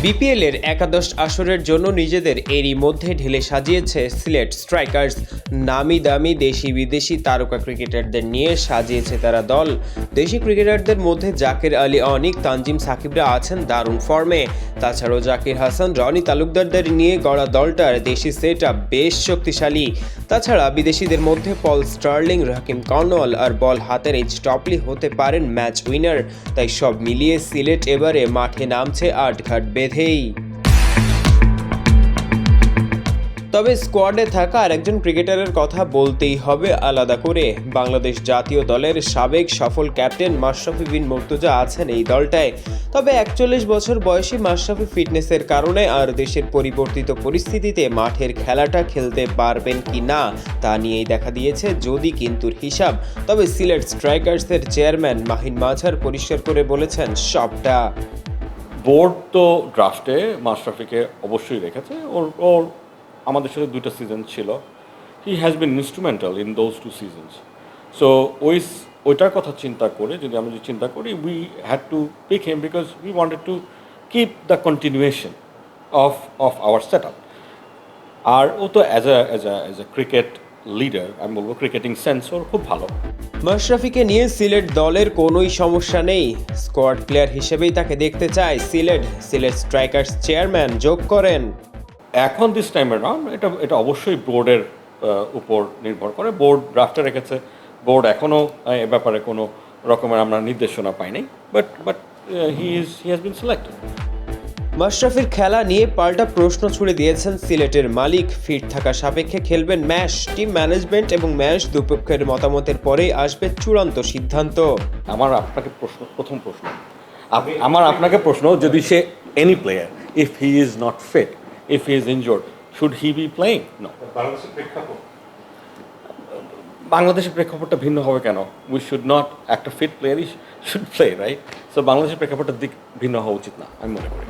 BPL এর একাদশ আসরের জন্য নিজেদের এরই মধ্যে ঢেলে সাজিয়েছে সিলেট স্ট্রাইকার্স। নামি দামি দেশি বিদেশি তারকা ক্রিকেটারদের নিয়ে সাজিয়েছে তারা দল। দেশি ক্রিকেটারদের মধ্যে জাকির আলী অনিক, তানজিম সাকিবরা আছেন দারুণ ফর্মে। তাছাড়াও জাকির হাসান, রনি তালুকদারদের নিয়ে গড়া দলটার দেশি সেট আপ বেশ শক্তিশালী। তাছাড়া বিদেশিদের মধ্যে পল স্টার্লিং, রাকিম কর্নওয়াল আর বল হাতের এই স্টপলি হতে পারেন ম্যাচ উইনার। তাই সব মিলিয়ে সিলেট এবারে মাঠে নামছে আটঘাট বেঁধেই। তবে স্কোয়াডে থাকা আরেকজন ক্রিকেটারের কথা বলতেই হবে আলাদা করে। বাংলাদেশ জাতীয় দলের সাবেক সফল ক্যাপ্টেন মাশরাফি বিন মুর্তজা আছেন এই দলটায়। তবে 41 বছর বয়সী মাশরাফি ফিটনেসের কারণে আর দেশের পরিবর্তিত পরিস্থিতিতে মাঠের খেলাটা খেলতে পারবেন কি না তা নিয়েই দেখা দিয়েছে যদি কিন্তুর হিসাব। তবে সিলেট স্ট্রাইকার্সের চেয়ারম্যান মাহিন মাঝার পরিষ্কার করে বলেছেন সবটা। বোর্ড তো ড্রাফটে মাশরাফিকে অবশ্যই রেখেছে। ওর আমাদের সাথে 2টা সিজন ছিল। He has been instrumental in those 2 seasons. So ওইটার কথা চিন্তা করে যদি আমরা চিন্তা করি, we had to pick him because we wanted to keep the continuation of our set up. আর ও তো অ্যাজ এ ক্রিকেট লিডার, আমি বলবো ক্রিকেটিং সেন্স ওর খুব ভালো। মাশরাফিকে নিয়ে সিলেট দলের কোনোই সমস্যা নেই, স্কোয়াড প্লেয়ার হিসেবেই তাকে দেখতে চায় সিলেট স্ট্রাইকার্স চেয়ারম্যান যোগ করেন। এখন দিস টাইম অ্যারাউন্ড এটা অবশ্যই বোর্ডের উপর নির্ভর করে। বোর্ড ড্রাফটে রেখেছে, বোর্ড এখনও এ ব্যাপারে কোনো রকমের আমরা নির্দেশনা পাইনি, but he has been selected. মাশরাফির খেলা নিয়ে পাল্টা প্রশ্ন ছুড়ে দিয়েছেন সিলেটের মালিক। ফিট থাকা সাপেক্ষে খেলবেন ম্যাচ। টিম ম্যানেজমেন্ট এবং ম্যাচ দুপক্ষের মতামতের পরেই আসবে চূড়ান্ত সিদ্ধান্ত। আমার আপনাকে প্রশ্ন যদি say any player, if he is not fit, if he is injured, should he be playing? No. বাংলাদেশের প্রেক্ষাপটটা ভিন্ন হবে কেন? We should not, একটা fit প্লেয়ারই should play, right? So বাংলাদেশের প্রেক্ষাপটটা দিক ভিন্ন হওয়া উচিত না, আমি মনে করি।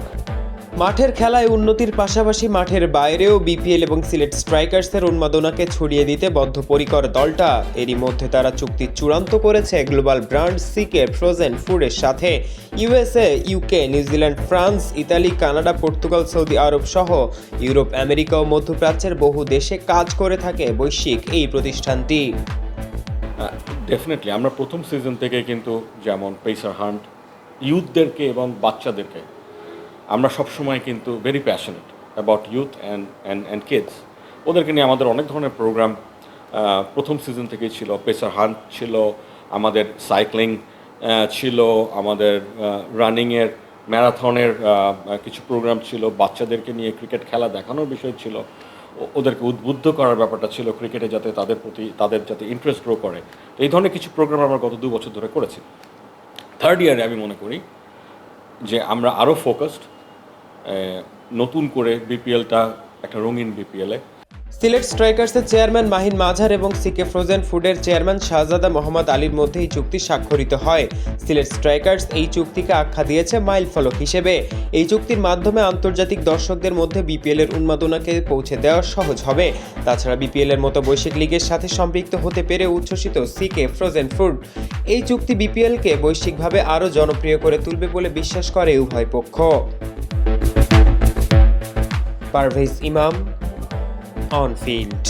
মাঠের খেলায় উন্নতির পাশাপাশি মাঠের বাইরেও বিপিএল এবং সিলেট স্ট্রাইকার্সের উন্মাদনাকে ছড়িয়ে দিতে বদ্ধপরিকর দলটা। এরই মধ্যে তারা চুক্তি চূড়ান্ত করেছে গ্লোবাল ব্র্যান্ড সিকে ফ্রোজেন ফুডের সাথে। USA, UK, New Zealand, France, Italy, Canada, Portugal, Saudi Arab সহ ইউরোপ, আমেরিকা ও মধ্যপ্রাচ্যের বহু দেশে কাজ করে থাকে বৈশ্বিক এই প্রতিষ্ঠানটি। ডেফিনেটলি আমরা প্রথম সিজন থেকে কিন্তু যেমন পেসার হান্ট, ইউথদেরকে এবং বাচ্চাদেরকে আমরা সবসময় কিন্তু very passionate about youth and kids. ওদেরকে নিয়ে আমাদের অনেক ধরনের প্রোগ্রাম প্রথম সিজন থেকেই ছিল। পেসার হান্ট ছিল, আমাদের সাইক্লিং ছিল, আমাদের রানিংয়ের, ম্যারাথনের কিছু প্রোগ্রাম ছিল, বাচ্চাদেরকে নিয়ে ক্রিকেট খেলা দেখানোর বিষয় ছিল, ওদেরকে উদ্বুদ্ধ করার ব্যাপারটা ছিল ক্রিকেটে, যাতে তাদের যাতে ইন্টারেস্ট গ্রো করে। তো এই ধরনের কিছু প্রোগ্রাম আমরা গত 2 বছর ধরে করেছি। থার্ড ইয়ারে আমি মনে করি যে আমরা আরও ফোকাসড, নতুন করে বিপিএলটা একটা রঙিন বিপিএলে। সিলেট স্ট্রাইকার্সের চেয়ারম্যান মাহিন মাঝার এবং সিকে ফ্রোজেন ফুডের চেয়ারম্যান শাহজাদা মোহাম্মদ আলীর মধ্যে এই চুক্তি স্বাক্ষরিত হয়। সিলেট স্ট্রাইকার্স এই চুক্তিকে আখ্যা দিয়েছে মাইল ফলক হিসেবে। এই চুক্তির মাধ্যমে আন্তর্জাতিক দর্শকদের মধ্যে বিপিএল এর উন্মাদনাকে পৌঁছে দেওয়া সহজ হবে। তাছাড়া বিপিএল এর মতো বৈশ্বিক লিগের সাথে সম্পৃক্ত হতে পেরে উচ্ছ্বসিত সিকে ফ্রোজেন ফুড। এই চুক্তি বিপিএলকে বৈশ্বিকভাবে আরও জনপ্রিয় করে তুলবে বলে বিশ্বাস করে উভয় পক্ষ। পারভেজ ইমাম, On Field।